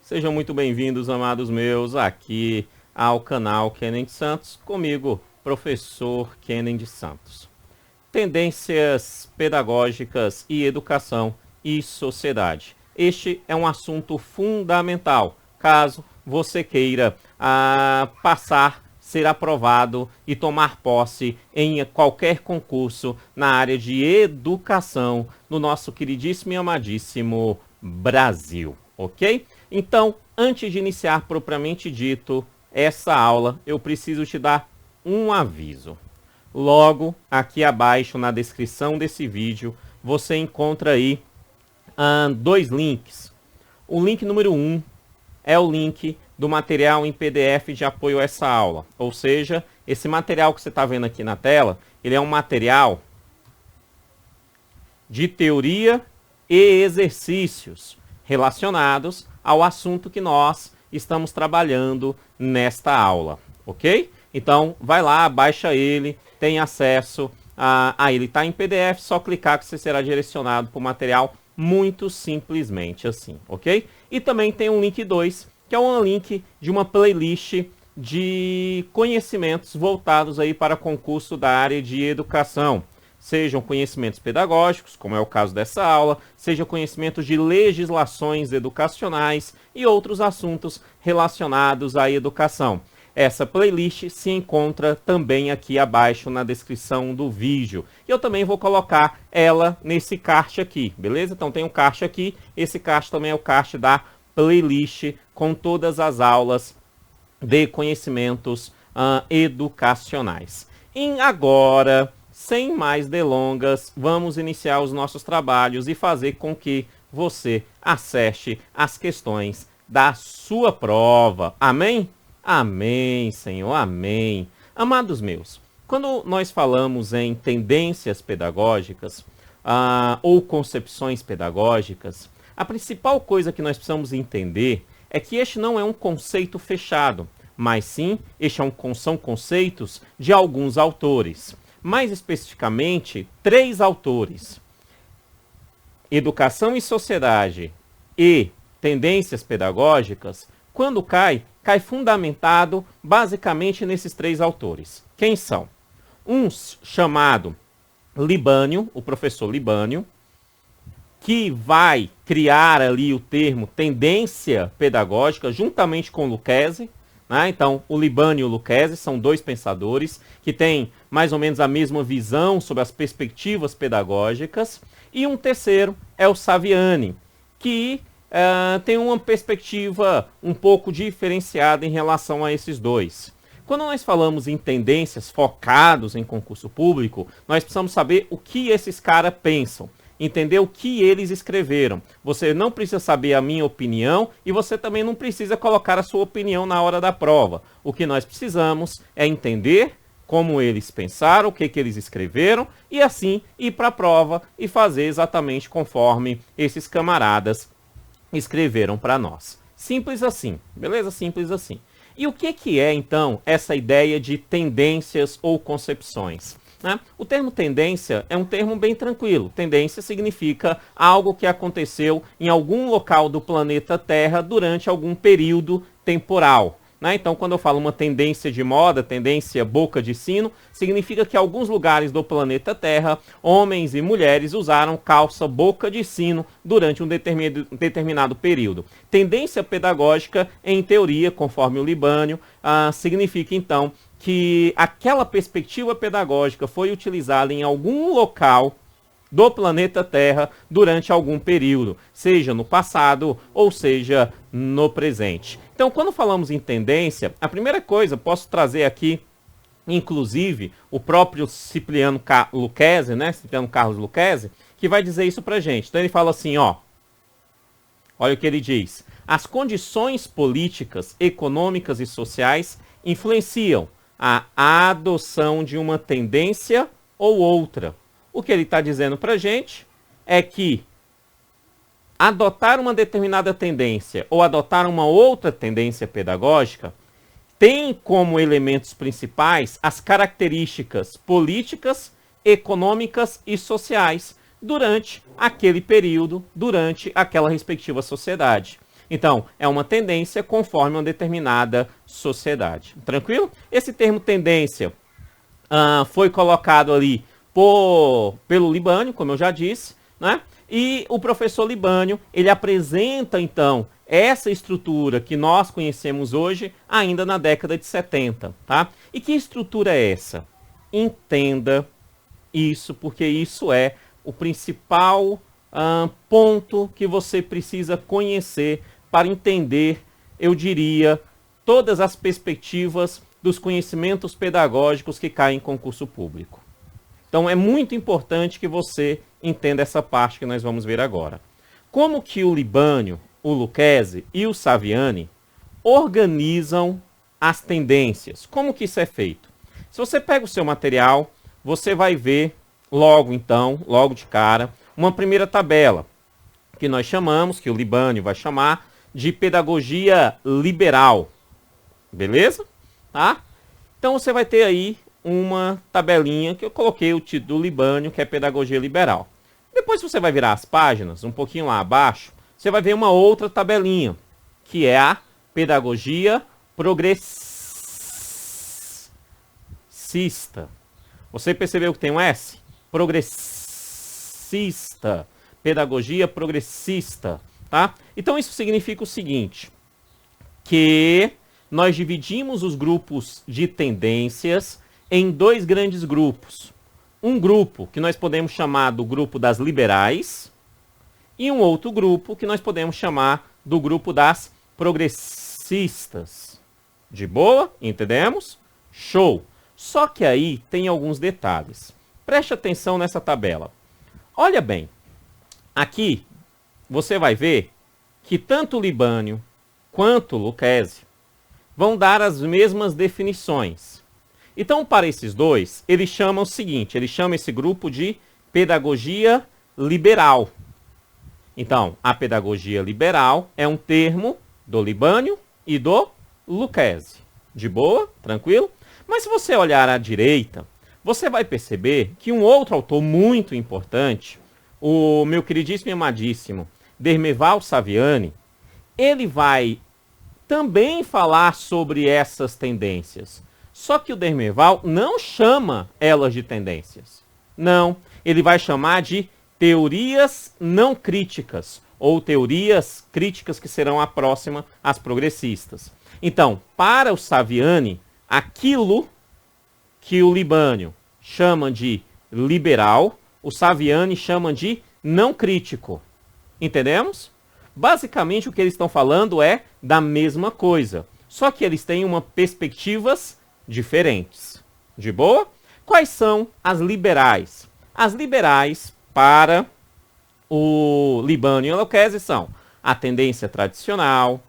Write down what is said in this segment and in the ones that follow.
Sejam muito bem-vindos, amados meus, aqui ao canal Kennedy Santos, comigo, professor Kennedy Santos. Tendências pedagógicas e educação e sociedade. Este é um assunto fundamental, caso você queira passar, ser aprovado e tomar posse em qualquer concurso na área de educação no nosso queridíssimo e amadíssimo Brasil, ok? Então, antes de iniciar propriamente dito essa aula, eu preciso te dar um aviso. Logo aqui abaixo na descrição desse vídeo, você encontra aí dois links. O link número 1 é o link do material em PDF de apoio a essa aula. Ou seja, esse material que você está vendo aqui na tela, ele é um material de teoria e exercícios relacionados ao assunto que nós estamos trabalhando nesta aula, ok? Então, vai lá, baixa ele, tem acesso a ele. Está em PDF, só clicar que você será direcionado para o material muito simplesmente assim, ok? E também tem um link 2, que é um link de uma playlist de conhecimentos voltados aí para concurso da área de educação. Sejam conhecimentos pedagógicos, como é o caso dessa aula, seja conhecimentos de legislações educacionais e outros assuntos relacionados à educação. Essa playlist se encontra também aqui abaixo na descrição do vídeo. E eu também vou colocar ela nesse card aqui, beleza? Então tem um card aqui, esse card também é o card da playlist com todas as aulas de conhecimentos educacionais. E agora, sem mais delongas, vamos iniciar os nossos trabalhos e fazer com que você acerte as questões da sua prova. Amém? Amém, Senhor, amém. Amados meus, quando nós falamos em tendências pedagógicas ou concepções pedagógicas, a principal coisa que nós precisamos entender é que este não é um conceito fechado, mas sim, são conceitos de alguns autores. Mais especificamente, 3 autores: Educação e Sociedade e Tendências Pedagógicas. Quando cai fundamentado basicamente nesses 3 autores. Quem são? Um chamado Libânio, o professor Libânio, que vai criar ali o termo tendência pedagógica juntamente com Lucchesi. Então, o Libânio e o Lucchesi são 2 pensadores que têm mais ou menos a mesma visão sobre as perspectivas pedagógicas. E um terceiro é o Saviani, que tem uma perspectiva um pouco diferenciada em relação a esses 2. Quando nós falamos em tendências focados em concurso público, nós precisamos saber o que esses caras pensam, entender o que eles escreveram. Você não precisa saber a minha opinião e você também não precisa colocar a sua opinião na hora da prova. O que nós precisamos é entender como eles pensaram, o que eles escreveram e assim ir para a prova e fazer exatamente conforme esses camaradas escreveram para nós. Simples assim, beleza? Simples assim. E o que é, então, essa ideia de tendências ou concepções? O termo tendência é um termo bem tranquilo. Tendência significa algo que aconteceu em algum local do planeta Terra durante algum período temporal. Então, quando eu falo uma tendência de moda, tendência boca de sino, significa que em alguns lugares do planeta Terra, homens e mulheres usaram calça boca de sino durante um determinado período. Tendência pedagógica, em teoria, conforme o Libânio, significa então que aquela perspectiva pedagógica foi utilizada em algum local do planeta Terra durante algum período, seja no passado ou seja no presente. Então, quando falamos em tendência, a primeira coisa, posso trazer aqui, inclusive, o próprio Cipriano Lucchesi, Cipriano Carlos Lucchesi, que vai dizer isso pra gente. Então ele fala assim, olha o que ele diz: as condições políticas, econômicas e sociais influenciam a adoção de uma tendência ou outra. O que ele está dizendo para a gente é que adotar uma determinada tendência ou adotar uma outra tendência pedagógica tem como elementos principais as características políticas, econômicas e sociais durante aquele período, durante aquela respectiva sociedade. Então, é uma tendência conforme uma determinada sociedade. Tranquilo? Esse termo tendência foi colocado ali pelo Libânio, como eu já disse, né? E o professor Libânio, ele apresenta, então, essa estrutura que nós conhecemos hoje, ainda na década de 70, tá? E que estrutura é essa? Entenda isso, porque isso é o principal ponto que você precisa conhecer para entender, eu diria, todas as perspectivas dos conhecimentos pedagógicos que caem em concurso público. Então é muito importante que você entenda essa parte que nós vamos ver agora. Como que o Libânio, o Lucchesi e o Saviani organizam as tendências? Como que isso é feito? Se você pega o seu material, você vai ver logo de cara, uma primeira tabela, que nós chamamos, que o Libânio vai chamar, de pedagogia liberal. Beleza? Tá? Então você vai ter aí uma tabelinha que eu coloquei o título do Libânio, que é pedagogia liberal. Depois você vai virar as páginas, um pouquinho lá abaixo, você vai ver uma outra tabelinha, que é a pedagogia progressista. Você percebeu que tem um S? Progressista. Pedagogia progressista. Tá? Então isso significa o seguinte, que nós dividimos os grupos de tendências em dois grandes grupos. Um grupo que nós podemos chamar do grupo das liberais e um outro grupo que nós podemos chamar do grupo das progressistas. De boa? Entendemos? Show! Só que aí tem alguns detalhes. Preste atenção nessa tabela. Olha bem, aqui você vai ver que tanto o Libânio quanto o Lucchesi vão dar as mesmas definições. Então, para esses dois, eles chamam o seguinte, eles chamam esse grupo de pedagogia liberal. Então, a pedagogia liberal é um termo do Libânio e do Lucchesi. De boa? Tranquilo? Mas se você olhar à direita, você vai perceber que um outro autor muito importante, o meu queridíssimo e amadíssimo Dermeval Saviani, ele vai também falar sobre essas tendências. Só que o Dermeval não chama elas de tendências. Não, ele vai chamar de teorias não críticas, ou teorias críticas que serão a próxima às progressistas. Então, para o Saviani, aquilo que o Libânio chama de liberal, o Saviani chama de não crítico. Entendemos? Basicamente o que eles estão falando é da mesma coisa, só que eles têm perspectivas diferentes. De boa? Quais são as liberais? As liberais para o Libânio e o Lucchesi são a tendência tradicional,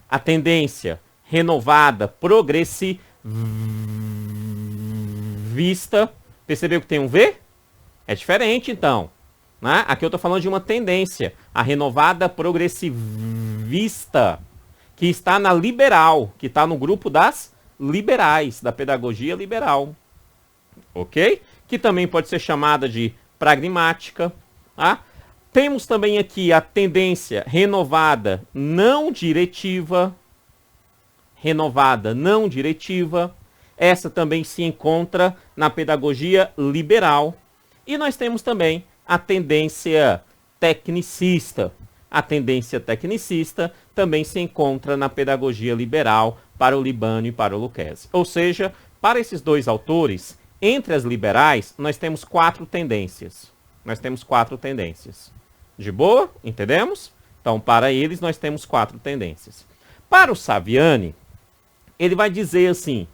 a tendência renovada, progressivista. Percebeu que tem um V? É diferente então. Né? Aqui eu estou falando de uma tendência, a renovada progressivista, que está na liberal, que está no grupo das liberais, da pedagogia liberal. Ok? Que também pode ser chamada de pragmática. Tá? Temos também aqui a tendência renovada não diretiva. Renovada não diretiva. Essa também se encontra na pedagogia liberal. E nós temos também a tendência tecnicista. A tendência tecnicista também se encontra na pedagogia liberal para o Libânio e para o Lucchesi. Ou seja, para esses dois autores, entre as liberais, nós temos 4 tendências. Nós temos 4 tendências. De boa? Entendemos? Então, para eles, nós temos 4 tendências. Para o Saviani, ele vai dizer assim,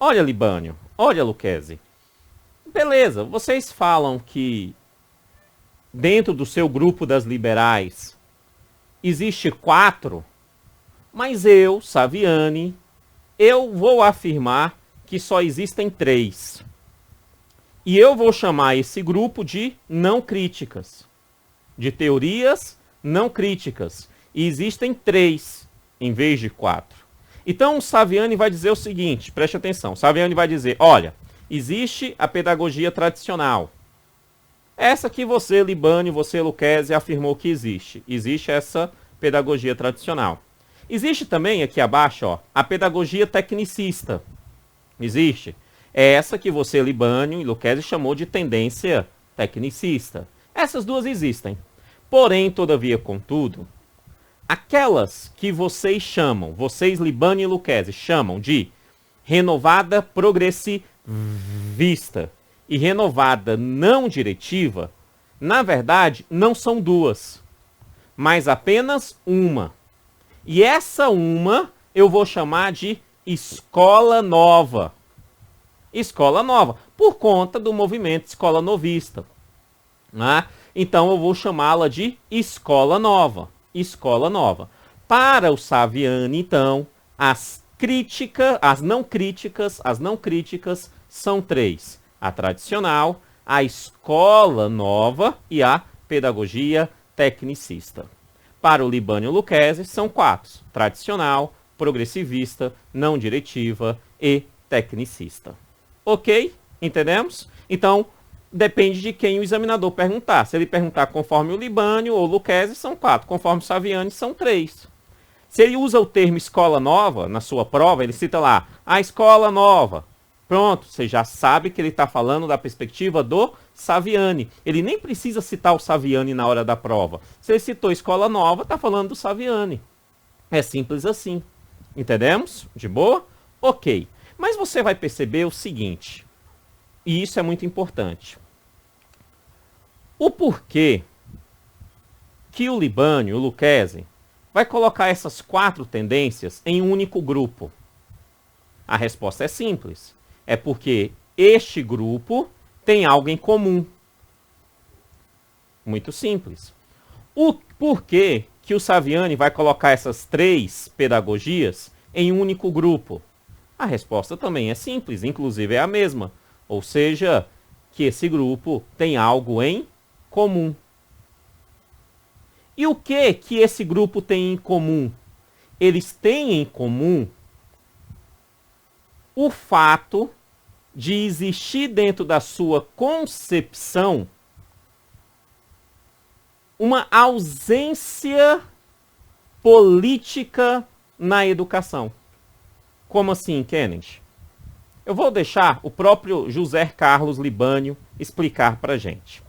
olha Libânio, olha Lucchesi, beleza, vocês falam que dentro do seu grupo das liberais existe 4, mas eu, Saviani, eu vou afirmar que só existem 3. E eu vou chamar esse grupo de não críticas, de teorias não críticas. E existem 3 em vez de 4. Então o Saviani vai dizer o seguinte, preste atenção, Saviani vai dizer, olha, existe a pedagogia tradicional. Essa que você, Libânio, você, Lucchesi, afirmou que existe. Existe essa pedagogia tradicional. Existe também aqui abaixo, ó, a pedagogia tecnicista. Existe. É essa que você, Libânio e Lucchesi, chamou de tendência tecnicista. Essas duas existem. Porém, todavia, contudo, aquelas que vocês chamam, vocês, Libânio e Lucchesi, chamam de renovada progressivista e renovada não diretiva, na verdade, não são duas, mas apenas uma. E essa uma eu vou chamar de escola nova. Escola nova, por conta do movimento escola novista. Né? Então eu vou chamá-la de escola nova. Escola nova. Para o Saviani, então, as não críticas são três: a tradicional, a escola nova e a pedagogia tecnicista. Para o Libânio e Lucchesi são quatro: tradicional, progressivista, não diretiva e tecnicista. Ok? Entendemos? Então, depende de quem o examinador perguntar. Se ele perguntar conforme o Libânio ou Lucchesi, são quatro. Conforme o Saviani, são três. Se ele usa o termo escola nova na sua prova, ele cita lá a escola nova. Pronto, você já sabe que ele está falando da perspectiva do Saviani. Ele nem precisa citar o Saviani na hora da prova. Se ele citou escola nova, está falando do Saviani. É simples assim. Entendemos? De boa? Ok. Mas você vai perceber o seguinte, e isso é muito importante. O porquê que o Libânio, o Lucchesi, vai colocar essas quatro tendências em um único grupo? A resposta é simples. É porque este grupo tem algo em comum. Muito simples. O porquê que o Saviani vai colocar essas três pedagogias em um único grupo? A resposta também é simples, inclusive é a mesma. Ou seja, que esse grupo tem algo em comum. E o que esse grupo tem em comum? Eles têm em comum o fato de existir dentro da sua concepção uma ausência política na educação. Como assim, Kennedy? Eu vou deixar o próprio José Carlos Libânio explicar para a gente.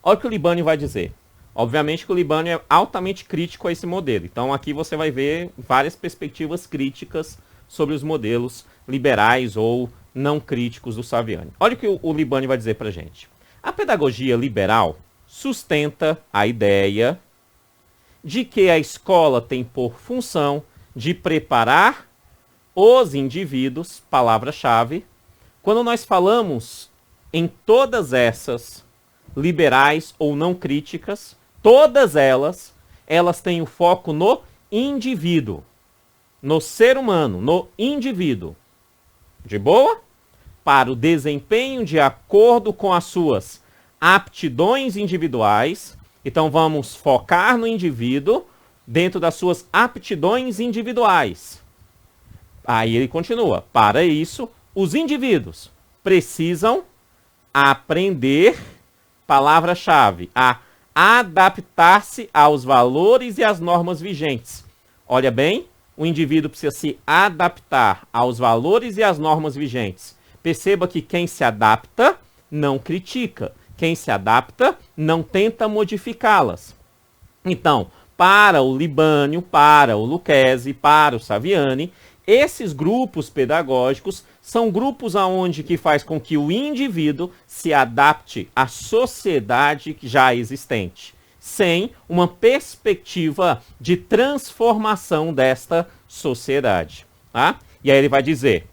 Olha o que o Libânio vai dizer. Obviamente que o Libânio é altamente crítico a esse modelo. Então aqui você vai ver várias perspectivas críticas sobre os modelos liberais ou não críticos do Saviani. Olha o que o Libânio vai dizer para a gente. A pedagogia liberal sustenta a ideia de que a escola tem por função de preparar os indivíduos, palavra-chave. Quando nós falamos em todas essas, liberais ou não críticas, todas elas têm o foco no indivíduo, no ser humano, no indivíduo. De boa? Para o desempenho de acordo com as suas aptidões individuais. Então vamos focar no indivíduo dentro das suas aptidões individuais. Aí ele continua. Para isso, os indivíduos precisam aprender, palavra-chave, a adaptar-se aos valores e às normas vigentes. Olha bem, o indivíduo precisa se adaptar aos valores e às normas vigentes. Perceba que quem se adapta não critica. Quem se adapta não tenta modificá-las. Então, para o Libânio, para o Lucchesi, para o Saviani, esses grupos pedagógicos são grupos aonde que faz com que o indivíduo se adapte à sociedade já existente, sem uma perspectiva de transformação desta sociedade. Tá? E aí ele vai dizer,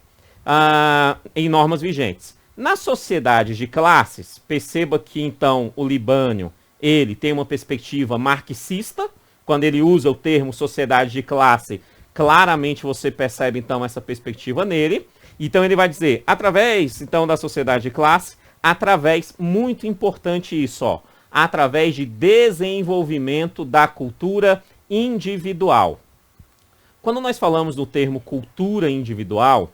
em normas vigentes, nas sociedades de classes, perceba que então o Libânio, ele tem uma perspectiva marxista. Quando ele usa o termo sociedade de classe, claramente você percebe então essa perspectiva nele. Então ele vai dizer, através então da sociedade de classe, através, muito importante isso, ó, através de desenvolvimento da cultura individual. Quando nós falamos do termo cultura individual,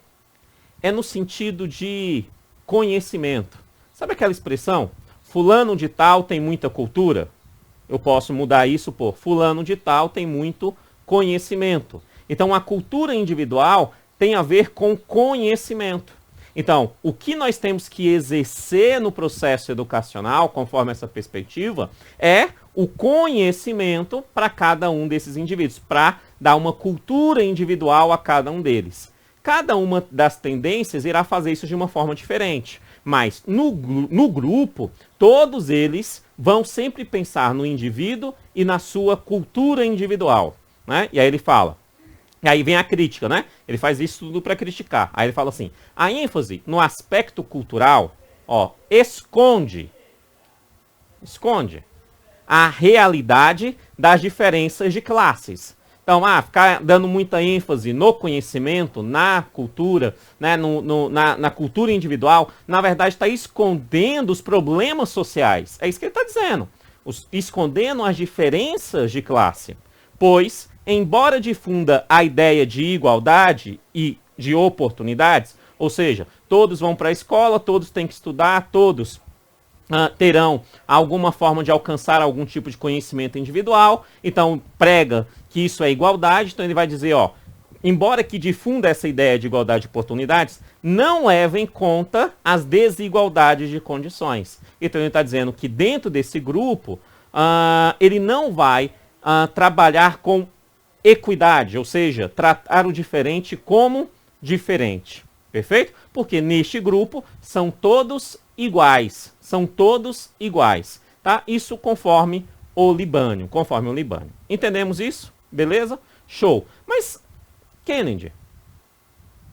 é no sentido de conhecimento. Sabe aquela expressão? Fulano de tal tem muita cultura? Eu posso mudar isso por fulano de tal tem muito conhecimento. Então, a cultura individual tem a ver com conhecimento. Então, o que nós temos que exercer no processo educacional, conforme essa perspectiva, é o conhecimento para cada um desses indivíduos, para dar uma cultura individual a cada um deles. Cada uma das tendências irá fazer isso de uma forma diferente, mas no grupo, todos eles vão sempre pensar no indivíduo e na sua cultura individual, né? E aí ele fala, e aí vem a crítica, né? Ele faz isso tudo para criticar. Aí ele fala assim, a ênfase no aspecto cultural, ó, esconde a realidade das diferenças de classes. Então, ficar dando muita ênfase no conhecimento, na cultura, né, na cultura individual, na verdade está escondendo os problemas sociais. É isso que ele está dizendo. Escondendo as diferenças de classe. Pois, embora difunda a ideia de igualdade e de oportunidades, ou seja, todos vão para a escola, todos têm que estudar, todos terão alguma forma de alcançar algum tipo de conhecimento individual, então prega que isso é igualdade, então ele vai dizer, ó, embora que difunda essa ideia de igualdade de oportunidades, não leva em conta as desigualdades de condições. Então ele está dizendo que dentro desse grupo, ele não vai trabalhar com equidade, ou seja, tratar o diferente como diferente. Perfeito? Porque neste grupo são todos iguais. São todos iguais. Tá? Isso conforme o Libânio. Entendemos isso? Beleza? Show. Mas, Kennedy,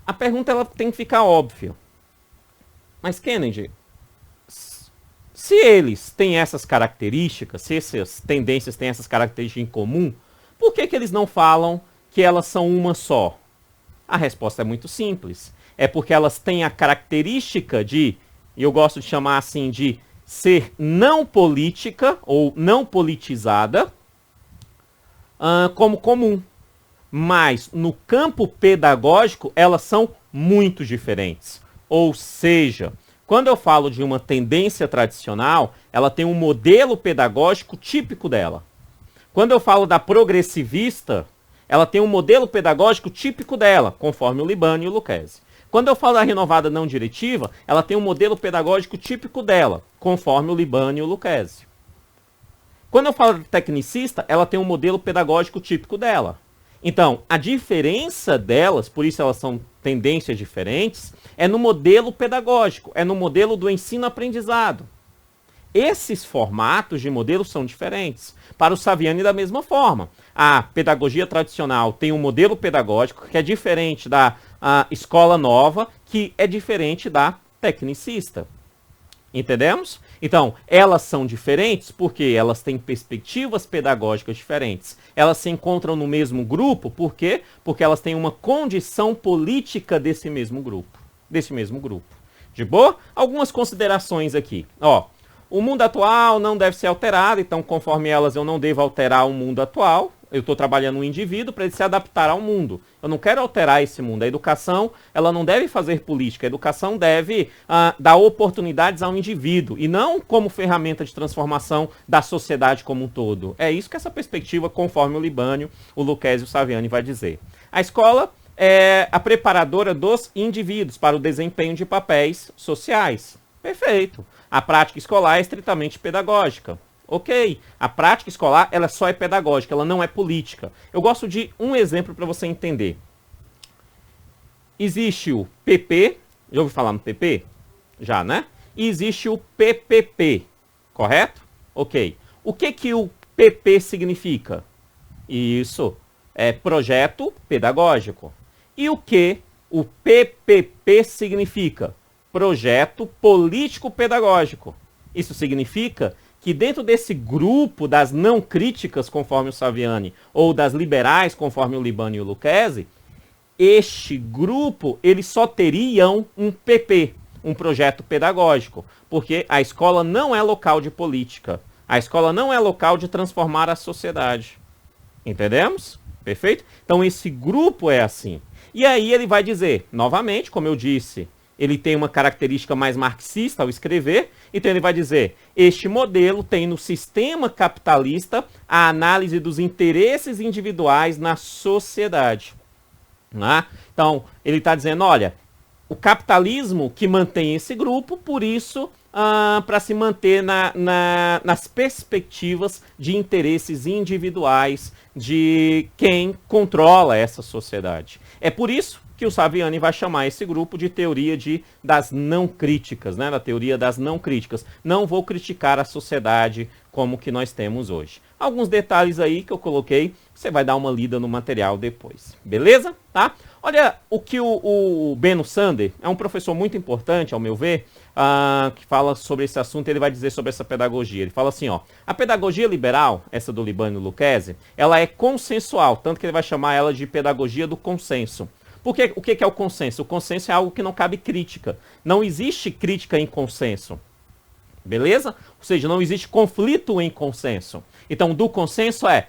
a pergunta ela tem que ficar óbvia. Mas, Kennedy, se eles têm essas características, se essas tendências têm essas características em comum, por que eles não falam que elas são uma só? A resposta é muito simples. É porque elas têm a característica de, e eu gosto de chamar assim, de ser não política ou não politizada como comum. Mas no campo pedagógico elas são muito diferentes. Ou seja, quando eu falo de uma tendência tradicional, ela tem um modelo pedagógico típico dela. Quando eu falo da progressivista, ela tem um modelo pedagógico típico dela, conforme o Libânio e o Lucchesi. Quando eu falo da renovada não diretiva, ela tem um modelo pedagógico típico dela, conforme o Libânio e o Lucchesi. Quando eu falo da tecnicista, ela tem um modelo pedagógico típico dela. Então, a diferença delas, por isso elas são tendências diferentes, é no modelo pedagógico, é no modelo do ensino-aprendizado. Esses formatos de modelos são diferentes. Para o Saviani, da mesma forma. A pedagogia tradicional tem um modelo pedagógico que é diferente da escola nova, que é diferente da tecnicista. Entendemos? Então, elas são diferentes porque elas têm perspectivas pedagógicas diferentes. Elas se encontram no mesmo grupo, por quê? Porque elas têm uma condição política desse mesmo grupo. De boa? Algumas considerações aqui. Ó, o mundo atual não deve ser alterado, então conforme elas eu não devo alterar o mundo atual. Eu estou trabalhando um indivíduo para ele se adaptar ao mundo. Eu não quero alterar esse mundo. A educação, ela não deve fazer política. A educação deve dar oportunidades ao indivíduo e não como ferramenta de transformação da sociedade como um todo. É isso que essa perspectiva, conforme o Libânio, o Lucchesi e o Saviani vai dizer. A escola é a preparadora dos indivíduos para o desempenho de papéis sociais. Perfeito. A prática escolar é estritamente pedagógica. Ok, a prática escolar ela só é pedagógica, ela não é política. Eu gosto de um exemplo para você entender. Existe o PP, já ouviu falar no PP? Já, né? E existe o PPP, correto? Ok. O que o PP significa? Isso, é projeto pedagógico. E o que o PPP significa? Projeto político-pedagógico. Isso significa que dentro desse grupo das não críticas, conforme o Saviani, ou das liberais, conforme o Libânio e o Lucchesi, este grupo, eles só teriam um PP, um projeto pedagógico, porque a escola não é local de política. A escola não é local de transformar a sociedade. Entendemos? Perfeito? Então esse grupo é assim. E aí ele vai dizer, novamente, como eu disse, ele tem uma característica mais marxista ao escrever, então ele vai dizer, este modelo tem no sistema capitalista a análise dos interesses individuais na sociedade. Né? Então, ele está dizendo, olha, o capitalismo que mantém esse grupo, por isso, para se manter nas perspectivas de interesses individuais de quem controla essa sociedade. É por isso que o Saviani vai chamar esse grupo de teoria das não críticas, né? Da teoria das não críticas. Não vou criticar a sociedade como que nós temos hoje. Alguns detalhes aí que eu coloquei, você vai dar uma lida no material depois. Beleza? Tá? Olha o que o Benno Sander, é um professor muito importante, ao meu ver, que fala sobre esse assunto, ele vai dizer sobre essa pedagogia. Ele fala assim, ó, a pedagogia liberal, essa do Libânio Lucchesi, ela é consensual, tanto que ele vai chamar ela de pedagogia do consenso. Porque o que é o consenso? O consenso é algo que não cabe crítica. Não existe crítica em consenso. Beleza? Ou seja, não existe conflito em consenso. Então, do consenso é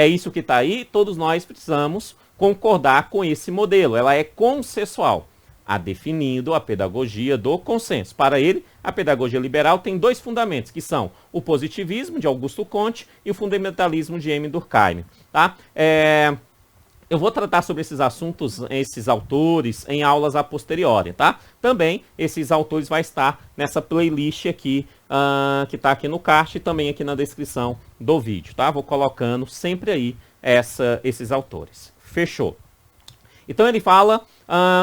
isso que está aí, todos nós precisamos concordar com esse modelo. Ela é consensual. A definindo a pedagogia do consenso. Para ele, a pedagogia liberal tem dois fundamentos, que são o positivismo, de Augusto Comte, e o fundamentalismo de Emile Durkheim. Tá? Eu vou tratar sobre esses assuntos, esses autores, em aulas a posteriori, tá? Também, esses autores vão estar nessa playlist aqui, que está aqui no card e também aqui na descrição do vídeo, tá? Vou colocando sempre aí esses autores. Fechou. Então ele fala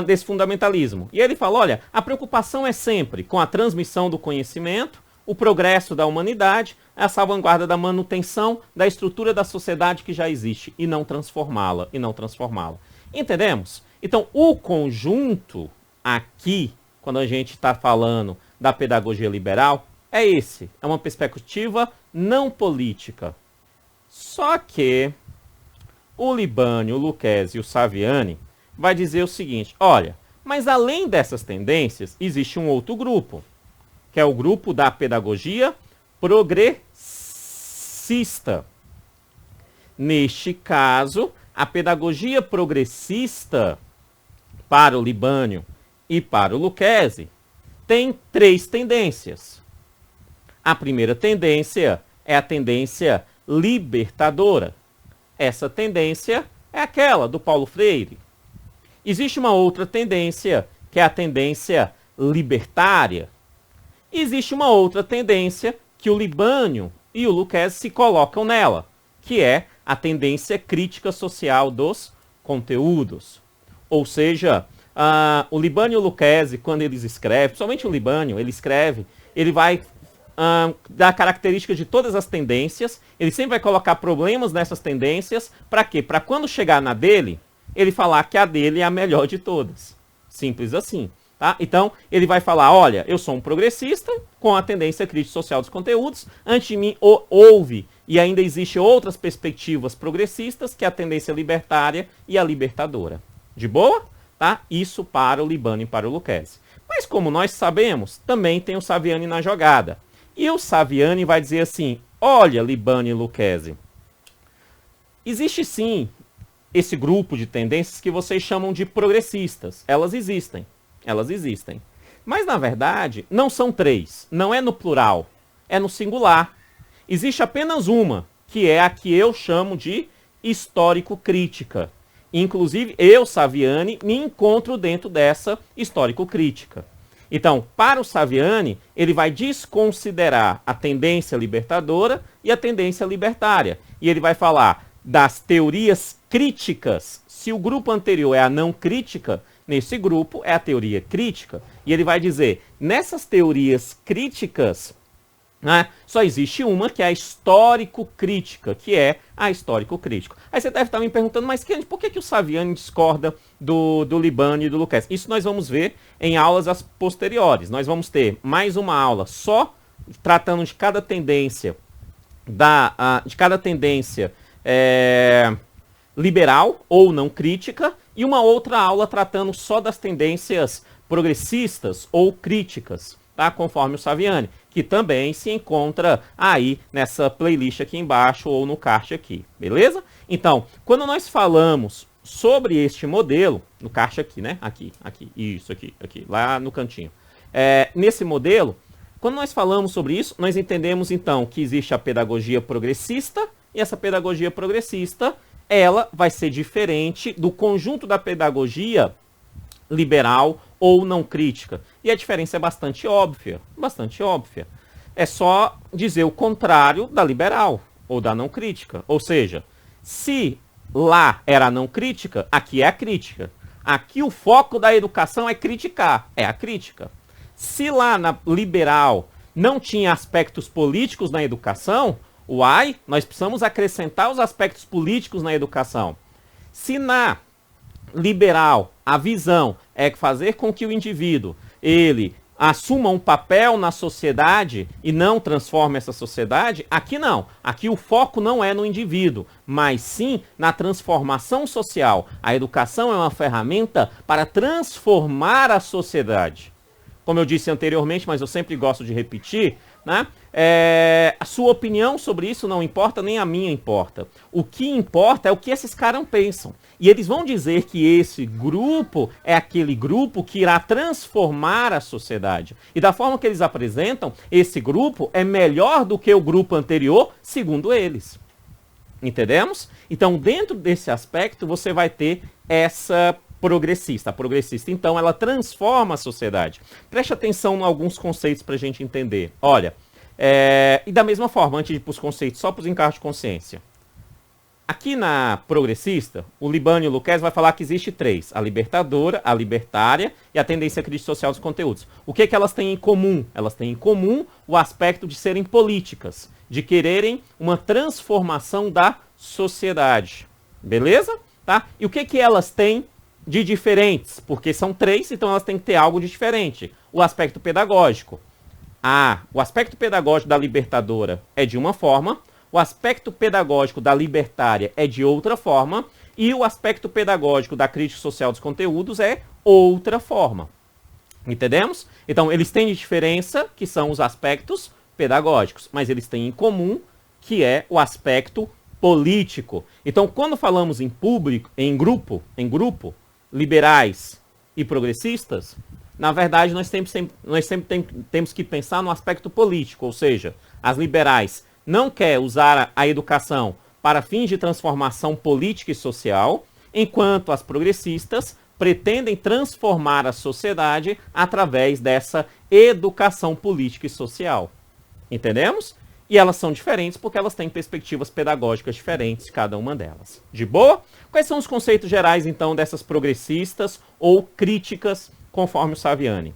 desse fundamentalismo. E ele fala, olha, a preocupação é sempre com a transmissão do conhecimento, o progresso da humanidade, a salvaguarda da manutenção da estrutura da sociedade que já existe e não transformá-la, Entendemos? Então, o conjunto aqui, quando a gente está falando da pedagogia liberal, é esse. É uma perspectiva não política. Só que o Libânio, o Lucchesi e o Saviani vai dizer o seguinte, olha, mas além dessas tendências, existe um outro grupo, que é o grupo da pedagogia progressista. Neste caso, a pedagogia progressista para o Libânio e para o Lucchesi tem três tendências. A primeira tendência é a tendência libertadora. Essa tendência é aquela do Paulo Freire. Existe uma outra tendência, que é a tendência libertária. Existe uma outra tendência que o Libânio e o Lucchesi se colocam nela, que é a tendência crítica social dos conteúdos. Ou seja, o Libânio e o Lucchesi, quando eles escrevem, principalmente o Libânio, ele vai dar características de todas as tendências, ele sempre vai colocar problemas nessas tendências, para quê? Para quando chegar na dele, ele falar que a dele é a melhor de todas. Simples assim. Tá? Então, ele vai falar, olha, eu sou um progressista com a tendência crítica social dos conteúdos, antes de mim houve e ainda existe outras perspectivas progressistas, que é a tendência libertária e a libertadora. De boa? Tá? Isso para o Libânio e para o Lucchesi. Mas como nós sabemos, também tem o Saviani na jogada. E o Saviani vai dizer assim, olha, Libânio e Lucchesi, existe sim esse grupo de tendências que vocês chamam de progressistas. Elas existem. Mas, na verdade, não são três. Não é no plural. É no singular. Existe apenas uma, que é a que eu chamo de histórico-crítica. Inclusive, eu, Saviani, me encontro dentro dessa histórico-crítica. Então, para o Saviani, ele vai desconsiderar a tendência libertadora e a tendência libertária. E ele vai falar das teorias críticas. Se o grupo anterior é a não crítica, nesse grupo é a teoria crítica. E ele vai dizer, nessas teorias críticas, né, só existe uma que é a histórico-crítica, que é a histórico-crítico. Aí você deve estar me perguntando, mas por que o Saviani discorda do Libânio e do Lucchesi? Isso nós vamos ver em aulas posteriores. Nós vamos ter mais uma aula só tratando de cada tendência, liberal ou não crítica, e uma outra aula tratando só das tendências progressistas ou críticas, tá? Conforme o Saviani, que também se encontra aí nessa playlist aqui embaixo ou no card aqui, beleza? Então, quando nós falamos sobre este modelo, no caixa aqui, né? Aqui, isso, aqui, lá no cantinho. Nesse modelo, quando nós falamos sobre isso, nós entendemos então que existe a pedagogia progressista, e essa pedagogia progressista, ela vai ser diferente do conjunto da pedagogia liberal ou não crítica. E a diferença é bastante óbvia, bastante óbvia. É só dizer o contrário da liberal ou da não crítica. Ou seja, se lá era a não crítica, aqui é a crítica. Aqui o foco da educação é criticar, é a crítica. Se lá na liberal não tinha aspectos políticos na educação, nós precisamos acrescentar os aspectos políticos na educação. Se na liberal a visão é fazer com que o indivíduo, ele assuma um papel na sociedade e não transforme essa sociedade, aqui não. Aqui o foco não é no indivíduo, mas sim na transformação social. A educação é uma ferramenta para transformar a sociedade. Como eu disse anteriormente, mas eu sempre gosto de repetir, né? A sua opinião sobre isso não importa, nem a minha importa. O que importa é o que esses caras pensam. E eles vão dizer que esse grupo é aquele grupo que irá transformar a sociedade. E da forma que eles apresentam, esse grupo é melhor do que o grupo anterior, segundo eles. Entendemos? Então, dentro desse aspecto, você vai ter essa progressista. A progressista, então, ela transforma a sociedade. Preste atenção em alguns conceitos para a gente entender. Olha, e da mesma forma, antes de ir para os conceitos, só para os encargos de consciência. Aqui na progressista, o Libânio e o Lucchesi vai falar que existe 3. A libertadora, a libertária e a tendência crítica social dos conteúdos. O que elas têm em comum? Elas têm em comum o aspecto de serem políticas, de quererem uma transformação da sociedade. Beleza? Tá? E o que elas têm de diferentes? Porque são 3, então elas têm que ter algo de diferente. O aspecto pedagógico. O aspecto pedagógico da libertadora é de uma forma, o aspecto pedagógico da libertária é de outra forma, e o aspecto pedagógico da crítica social dos conteúdos é outra forma. Entendemos? Então, eles têm de diferença, que são os aspectos pedagógicos, mas eles têm em comum, que é o aspecto político. Então, quando falamos em público, em grupo, liberais e progressistas, na verdade, nós sempre temos que pensar no aspecto político, ou seja, as liberais não querem usar a educação para fins de transformação política e social, enquanto as progressistas pretendem transformar a sociedade através dessa educação política e social. Entendemos? E elas são diferentes porque elas têm perspectivas pedagógicas diferentes, cada uma delas. De boa? Quais são os conceitos gerais, então, dessas progressistas ou críticas, conforme o Saviani?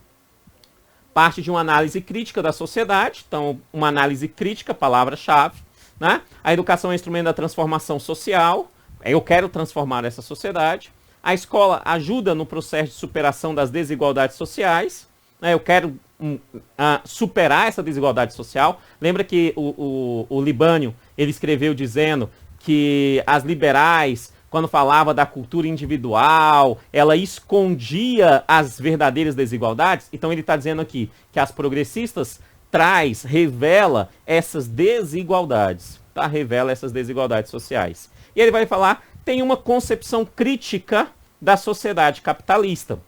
Parte de uma análise crítica da sociedade, então, uma análise crítica, palavra-chave, né? A educação é um instrumento da transformação social, eu quero transformar essa sociedade. A escola ajuda no processo de superação das desigualdades sociais, né? Eu quero superar essa desigualdade social. Lembra que o Libânio, ele escreveu dizendo que as liberais, quando falava da cultura individual, ela escondia as verdadeiras desigualdades? Então ele está dizendo aqui que as progressistas revela essas desigualdades, tá? Revela essas desigualdades sociais. E ele vai falar, tem uma concepção crítica da sociedade capitalista.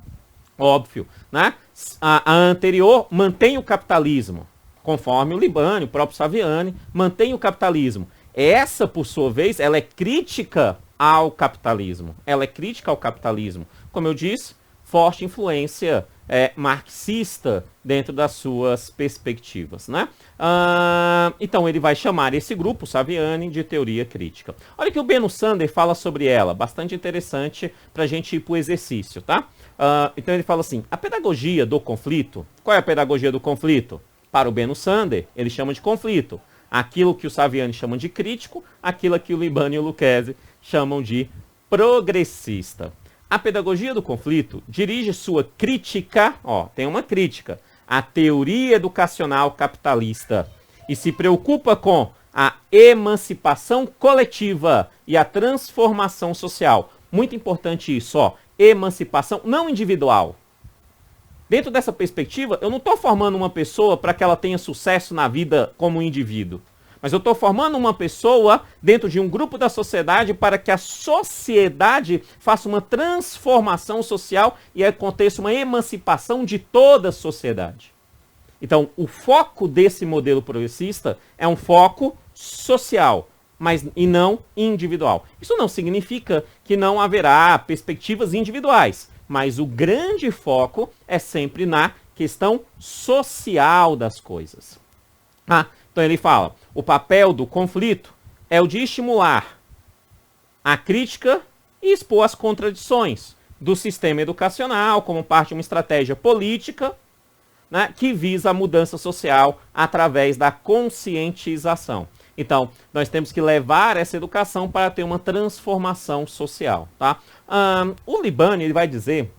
Óbvio, né? A anterior mantém o capitalismo, conforme o Libânio, o próprio Saviani, mantém o capitalismo. Essa, por sua vez, ela é crítica ao capitalismo. Ela é crítica ao capitalismo. Como eu disse, forte influência marxista dentro das suas perspectivas, né? Então ele vai chamar esse grupo, Saviani, de teoria crítica. Olha que o Benno Sander fala sobre ela, bastante interessante para a gente ir para o exercício, tá? Então ele fala assim, a pedagogia do conflito, qual é a pedagogia do conflito? Para o Benno Sander, ele chama de conflito. Aquilo que o Saviani chama de crítico, aquilo que o Libânio e o Lucchesi chamam de progressista. A pedagogia do conflito dirige sua crítica, tem uma crítica, à teoria educacional capitalista e se preocupa com a emancipação coletiva e a transformação social. Muito importante isso, emancipação não individual. Dentro dessa perspectiva, eu não estou formando uma pessoa para que ela tenha sucesso na vida como indivíduo, mas eu estou formando uma pessoa dentro de um grupo da sociedade para que a sociedade faça uma transformação social e aconteça uma emancipação de toda a sociedade. Então, o foco desse modelo progressista é um foco social, e não individual. Isso não significa que não haverá perspectivas individuais, mas o grande foco é sempre na questão social das coisas. Então ele fala, o papel do conflito é o de estimular a crítica e expor as contradições do sistema educacional como parte de uma estratégia política, né, que visa a mudança social através da conscientização. Então, nós temos que levar essa educação para ter uma transformação social. Tá? O Libani ele vai dizer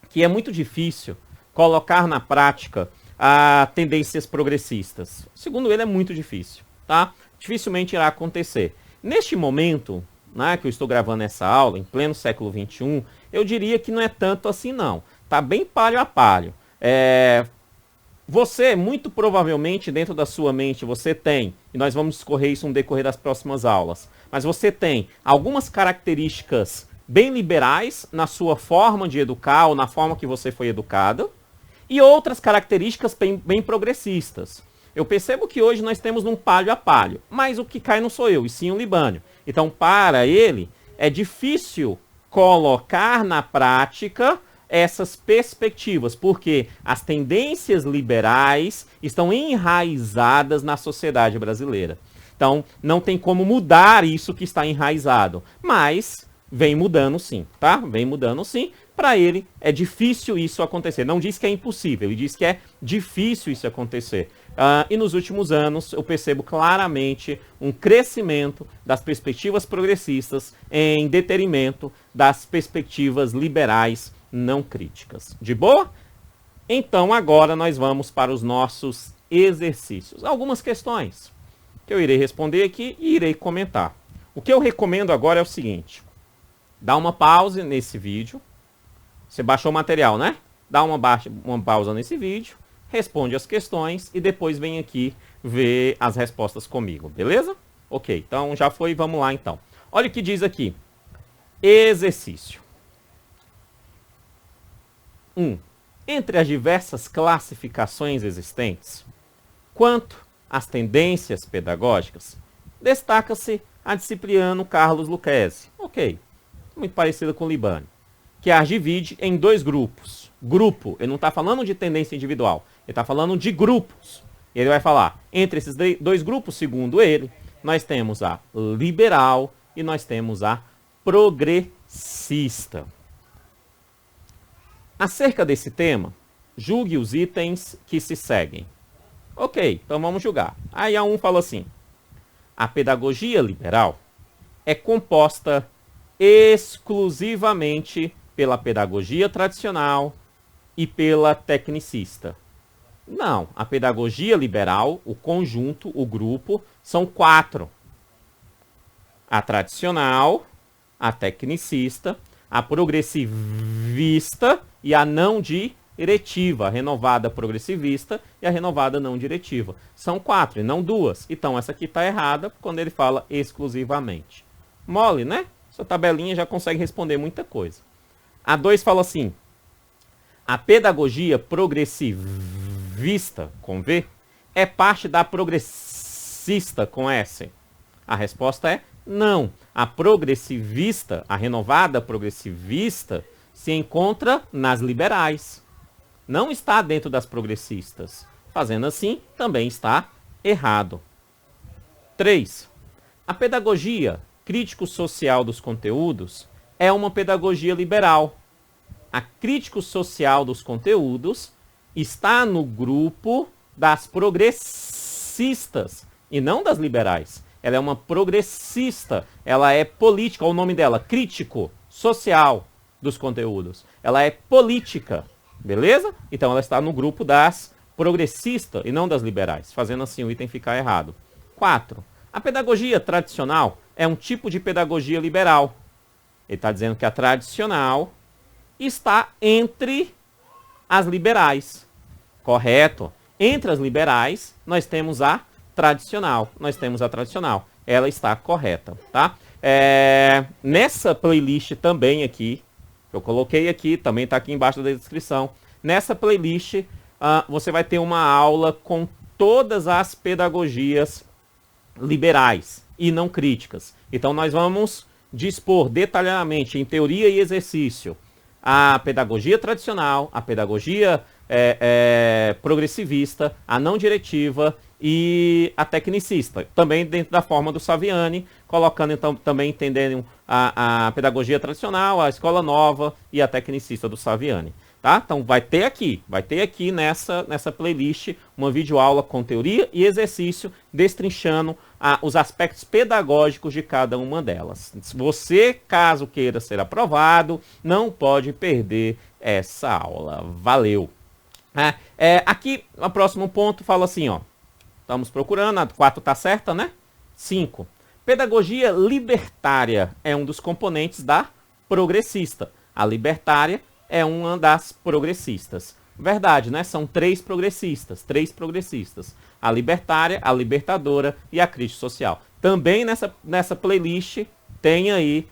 que é muito difícil colocar na prática tendências progressistas. Segundo ele, é muito difícil. Tá? Dificilmente irá acontecer. Neste momento, né, que eu estou gravando essa aula, em pleno século XXI, eu diria que não é tanto assim não. Está bem palho a palho. Você, muito provavelmente, dentro da sua mente, você tem, e nós vamos discorrer isso no decorrer das próximas aulas, mas você tem algumas características bem liberais na sua forma de educar ou na forma que você foi educado, e outras características bem progressistas. Eu percebo que hoje nós temos um palho a palho, mas o que cai não sou eu, e sim o Libânio. Então, para ele, é difícil colocar na prática essas perspectivas, porque as tendências liberais estão enraizadas na sociedade brasileira. Então, não tem como mudar isso que está enraizado, mas vem mudando sim, tá? Vem mudando sim. Para ele, é difícil isso acontecer. Não diz que é impossível, ele diz que é difícil isso acontecer. E nos últimos anos, eu percebo claramente um crescimento das perspectivas progressistas em detrimento das perspectivas liberais não críticas. De boa? Então agora nós vamos para os nossos exercícios. Algumas questões que eu irei responder aqui e irei comentar. O que eu recomendo agora é o seguinte. Dá uma pausa nesse vídeo. Você baixou o material, né? Dá uma pausa nesse vídeo, responde as questões e depois vem aqui ver as respostas comigo, beleza? Ok, então já foi, vamos lá então. Olha o que diz aqui. Exercício. 1. Entre as diversas classificações existentes, quanto às tendências pedagógicas, destaca-se a de Cipriano Carlos Lucchesi. Ok, muito parecida com o Libani. Que as divide em dois grupos. Grupo, ele não está falando de tendência individual, ele está falando de grupos. Ele vai falar, entre esses dois grupos, segundo ele, nós temos a liberal e nós temos a progressista. Acerca desse tema, julgue os itens que se seguem. Ok, então vamos julgar. Aí a 1 fala assim, a pedagogia liberal é composta exclusivamente pela pedagogia tradicional e pela tecnicista. Não, a pedagogia liberal, o conjunto, o grupo, são 4. A tradicional, a tecnicista, a progressivista e a não diretiva, a renovada progressivista e a renovada não diretiva. São 4 e não 2. Então essa aqui está errada quando ele fala exclusivamente. Mole, né? Essa tabelinha já consegue responder muita coisa. A 2 fala assim, a pedagogia progressivista, com V, é parte da progressista, com S. A resposta é não. A progressivista, a renovada progressivista, se encontra nas liberais. Não está dentro das progressistas. Fazendo assim, também está errado. 3. A pedagogia crítico-social dos conteúdos é uma pedagogia liberal. A crítico-social dos conteúdos está no grupo das progressistas e não das liberais. Ela é uma progressista, ela é política, olha o nome dela, crítico, social dos conteúdos. Ela é política, beleza? Então ela está no grupo das progressistas e não das liberais, fazendo assim o item ficar errado. 4. A pedagogia tradicional é um tipo de pedagogia liberal. Ele está dizendo que a tradicional está entre as liberais. Correto? Entre as liberais, nós temos a tradicional. Nós temos a tradicional. Ela está correta, tá? Nessa playlist também aqui, eu coloquei aqui, também está aqui embaixo da descrição. Nessa playlist, você vai ter uma aula com todas as pedagogias liberais e não críticas. Então, nós vamos dispor detalhadamente em teoria e exercício a pedagogia tradicional, a pedagogia progressivista, a não diretiva e a tecnicista, também dentro da forma do Saviani, colocando então também entendendo a pedagogia tradicional, a escola nova e a tecnicista do Saviani. Tá? Então vai ter aqui nessa playlist uma videoaula com teoria e exercício, destrinchando os aspectos pedagógicos de cada uma delas. Se você, caso queira ser aprovado, não pode perder essa aula. Valeu! Aqui, o próximo ponto, fala assim, ó. Estamos procurando, a 4 está certa, né? 5. Pedagogia libertária é um dos componentes da progressista. A libertária é uma das progressistas. Verdade, né? São 3 progressistas. A libertária, a libertadora e a crítica social. Também nessa playlist tem aí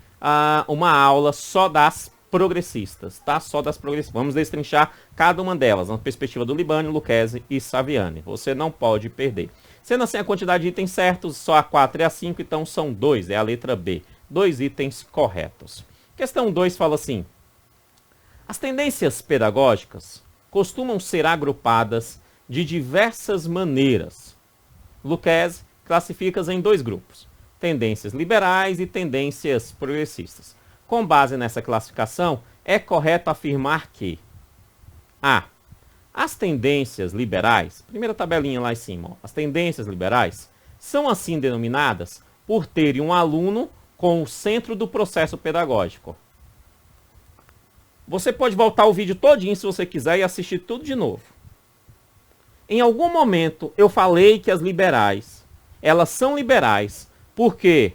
uma aula só das progressistas, tá? Só das progressistas. Vamos destrinchar cada uma delas, na perspectiva do Libânio, Lucchesi e Saviani. Você não pode perder. Sendo assim, a quantidade de itens certos, só a 4 e a 5, então são 2, é a letra B. 2 itens corretos. Questão 2 fala assim: as tendências pedagógicas costumam ser agrupadas de diversas maneiras. Lucchesi classifica-as em 2 grupos: tendências liberais e tendências progressistas. Com base nessa classificação, é correto afirmar que a. As tendências liberais, primeira tabelinha lá em cima, ó, as tendências liberais são assim denominadas por terem um aluno com o centro do processo pedagógico. Você pode voltar o vídeo todinho se você quiser e assistir tudo de novo. Em algum momento eu falei que as liberais, elas são liberais porque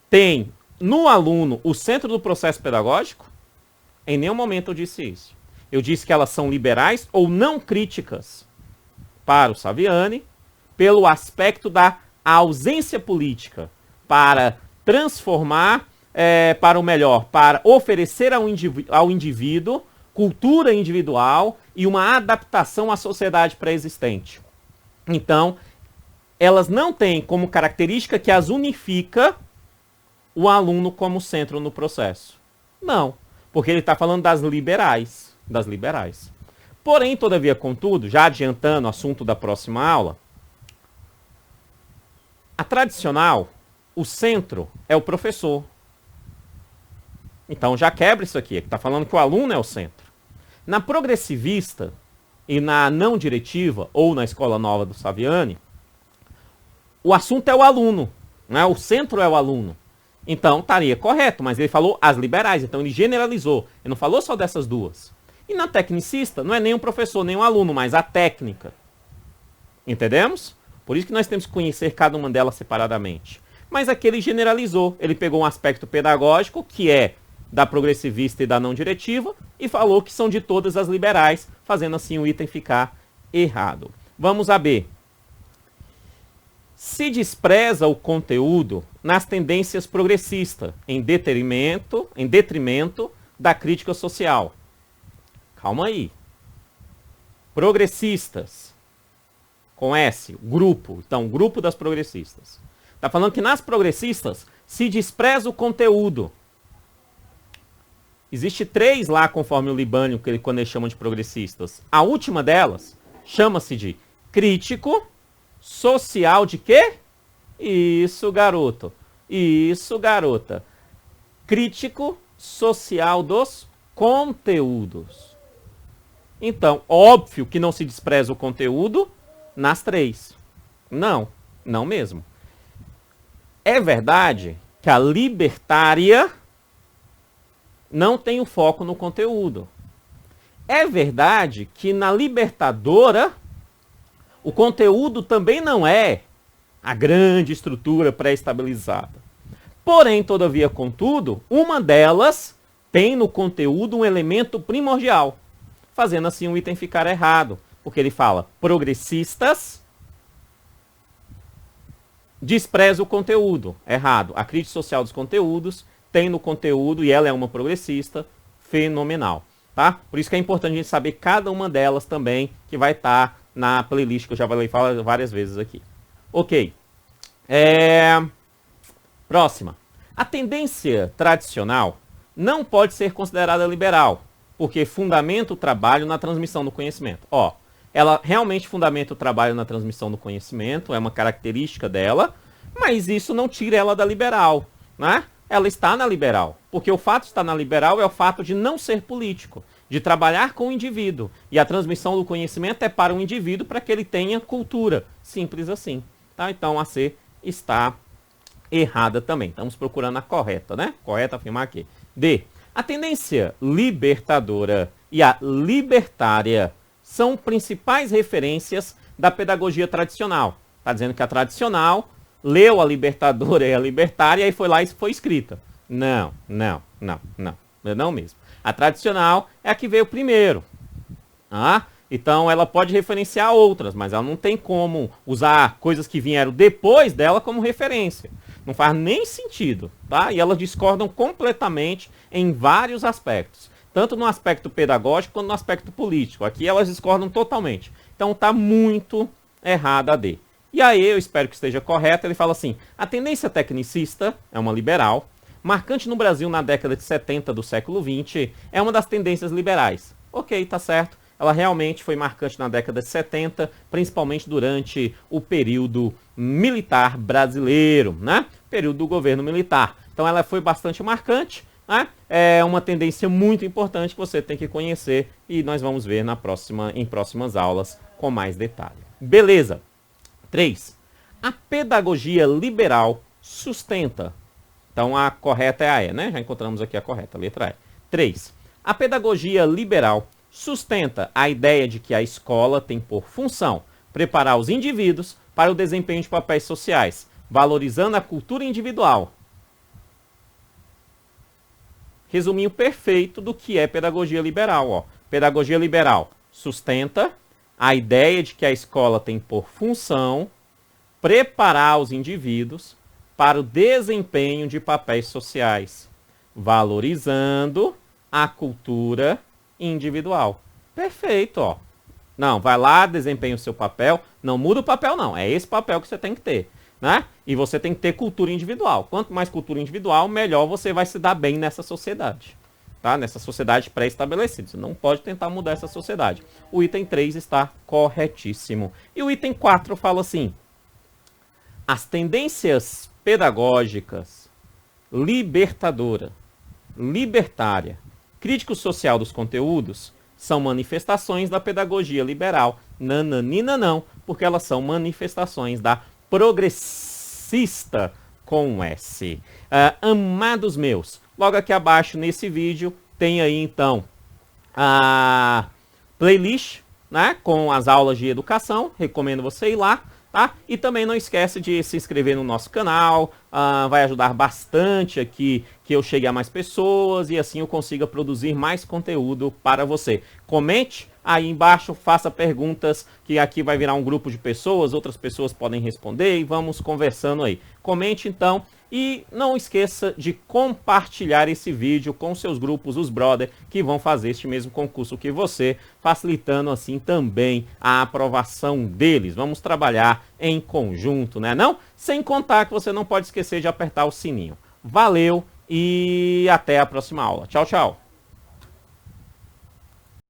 tem no aluno o centro do processo pedagógico? Em nenhum momento eu disse isso. Eu disse que elas são liberais ou não críticas para o Saviani, pelo aspecto da ausência política, para transformar para o melhor, para oferecer ao indivíduo cultura individual e uma adaptação à sociedade pré-existente. Então, elas não têm como característica que as unifica o aluno como centro no processo. Não, porque ele está falando das liberais. Porém, todavia, contudo, já adiantando o assunto da próxima aula, a tradicional, o centro é o professor. Então já quebra isso aqui, que está falando que o aluno é o centro. Na progressivista e na não diretiva, ou na escola nova do Saviani, o assunto é o aluno, né? O centro é o aluno. Então estaria correto, mas ele falou as liberais, então ele generalizou. Ele não falou só dessas duas. E na tecnicista, não é nem um professor, nem um aluno, mas a técnica. Entendemos? Por isso que nós temos que conhecer cada uma delas separadamente. Mas aqui ele generalizou. Ele pegou um aspecto pedagógico, que é da progressivista e da não diretiva, e falou que são de todas as liberais, fazendo assim o item ficar errado. Vamos a B. Se despreza o conteúdo nas tendências progressistas, em detrimento da crítica social. Calma aí. Progressistas, com S, grupo. Então, grupo das progressistas. Está falando que nas progressistas se despreza o conteúdo. Existe 3 lá, conforme o Libânio, quando eles chamam de progressistas. A última delas chama-se de crítico social de quê? Isso, garoto. Isso, garota. Crítico social dos conteúdos. Então, óbvio que não se despreza o conteúdo nas 3. Não, não mesmo. É verdade que a libertária não tem o foco no conteúdo. É verdade que na libertadora o conteúdo também não é a grande estrutura pré-estabilizada. Porém, todavia, contudo, uma delas tem no conteúdo um elemento primordial, fazendo assim o item ficar errado, porque ele fala progressistas despreza o conteúdo. Errado. A crítica social dos conteúdos tem no conteúdo, e ela é uma progressista, fenomenal. Tá? Por isso que é importante a gente saber cada uma delas também, que vai estar na playlist que eu já falei várias vezes aqui. Ok. Próxima. A tendência tradicional não pode ser considerada liberal, porque fundamenta o trabalho na transmissão do conhecimento. Ó, ela realmente fundamenta o trabalho na transmissão do conhecimento, é uma característica dela, mas isso não tira ela da liberal, né? Ela está na liberal, porque o fato de estar na liberal é o fato de não ser político, de trabalhar com o indivíduo, e a transmissão do conhecimento é para o indivíduo para que ele tenha cultura, simples assim, tá? Então a C está errada também, estamos procurando a correta, né? Correta afirmar aqui. D. A tendência libertadora e a libertária são principais referências da pedagogia tradicional. Está dizendo que a tradicional leu a libertadora e a libertária e foi lá e foi escrita. Não mesmo. A tradicional é a que veio primeiro. Então ela pode referenciar outras, mas ela não tem como usar coisas que vieram depois dela como referência. Não faz nem sentido, tá? E elas discordam completamente em vários aspectos. Tanto no aspecto pedagógico quanto no aspecto político. Aqui elas discordam totalmente. Então tá muito errada a D. E aí eu espero que esteja correta. Ele fala assim, a tendência tecnicista é uma liberal, marcante no Brasil na década de 70 do século XX, é uma das tendências liberais. Ok, tá certo. Ela realmente foi marcante na década de 70, principalmente durante o período militar brasileiro, né? Período do governo militar. Então ela foi bastante marcante, né? É uma tendência muito importante que você tem que conhecer e nós vamos ver em próximas aulas com mais detalhe. Beleza. 3. A pedagogia liberal sustenta. Então a correta é a E, né? Já encontramos aqui a correta, a letra E. 3. A pedagogia liberal sustenta a ideia de que a escola tem por função preparar os indivíduos para o desempenho de papéis sociais, valorizando a cultura individual. Resuminho perfeito do que é pedagogia liberal. Ó. Pedagogia liberal sustenta a ideia de que a escola tem por função preparar os indivíduos para o desempenho de papéis sociais, valorizando a cultura individual. Perfeito, ó. Não, vai lá, desempenha o seu papel. Não muda o papel, não. É esse papel que você tem que ter, né? E você tem que ter cultura individual. Quanto mais cultura individual, melhor você vai se dar bem nessa sociedade, tá? Nessa sociedade pré-estabelecida. Você não pode tentar mudar essa sociedade. O item 3 está corretíssimo. E o item 4 fala assim, as tendências pedagógicas libertadora, libertária, crítico social dos conteúdos são manifestações da pedagogia liberal. Nananina não, porque elas são manifestações da progressista com S. Amados meus, logo aqui abaixo nesse vídeo tem aí então a playlist, né, com as aulas de educação. Recomendo você ir lá. Tá? E também não esquece de se inscrever no nosso canal, vai ajudar bastante aqui que eu chegue a mais pessoas e assim eu consiga produzir mais conteúdo para você. Comente aí embaixo, faça perguntas que aqui vai virar um grupo de pessoas, outras pessoas podem responder e vamos conversando aí. Comente então e não esqueça de compartilhar esse vídeo com seus grupos, os brother, que vão fazer este mesmo concurso que você, facilitando assim também a aprovação deles. Vamos trabalhar em conjunto, né não? Sem contar que você não pode esquecer de apertar o sininho. Valeu e até a próxima aula. Tchau, tchau!